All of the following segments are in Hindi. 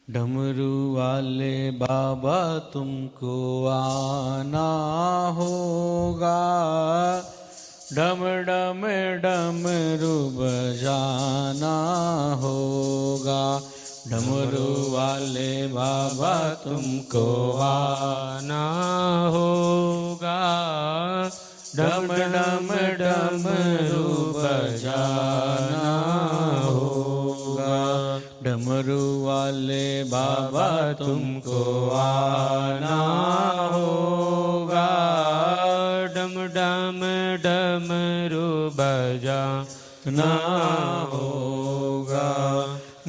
डमरू वाले बाबा तुमको आना होगा, डम डम डमरू बजाना होगा। डमरू वाले बाबा तुमको आना होगा, डम डम डमरू बजाना होगा। डमरू वाले बाबा तुमको आना होगा, डम डम डमरू बजाना होगा।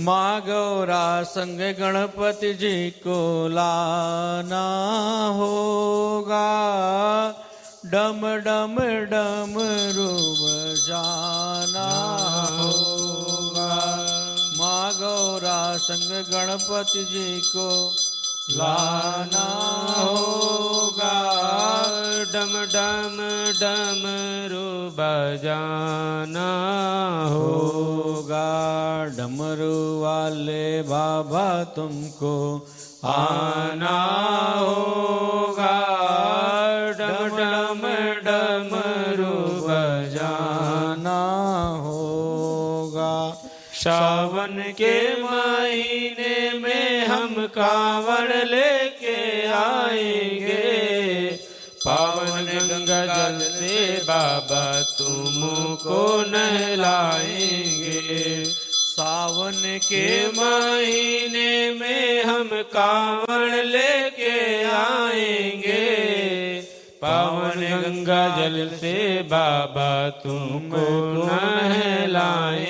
माँ गौरा संग गणपति जी को लाना होगा, डम डम डमरू बजाना होगा। माँ गौरा संग गणपति जी को लाना होगा, डम डम डमरू बजाना होगा। डमरू वाले बाबा तुमको आना होगा, डम डम डमरू बजाना होगा। सावन के महीने में हम कांवड़ लेके आएंगे, पावन गंगा जल से बाबा तुमको नहलाएंगे। सावन के महीने में हम कांवड़ लेके आएंगे, पावन गंगा जल से बाबा तुमको नहलाएंगे।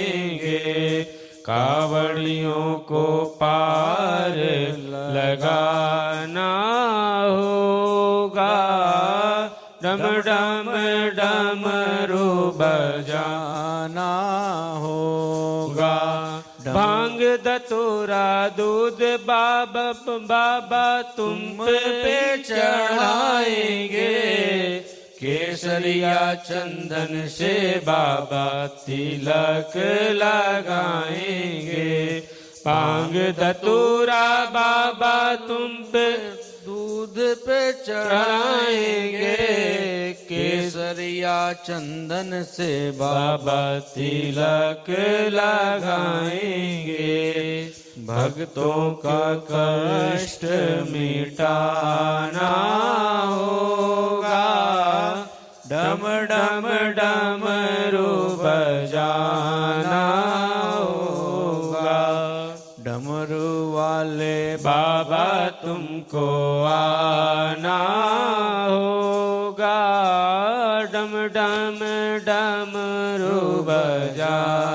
कावड़ियों को पार लगाना होगा, डम डम डमरू बजाना होगा। भांग धतूरा दूध बाबा बाबा तुम पे चढ़ाएंगे, केसरिया चंदन से बाबा तिलक लगाएंगे। भांग धतूरा बाबा तुम पे दूध पे चढ़ाएंगे, केसरिया चंदन से बाबा तिलक लगाएंगे। भक्तों का कष्ट मिटाना होगा, डम डम डमरू बजाना होगा। डमरू वाले बाबा तुमको आना होगा, डम डम डमरू बजाना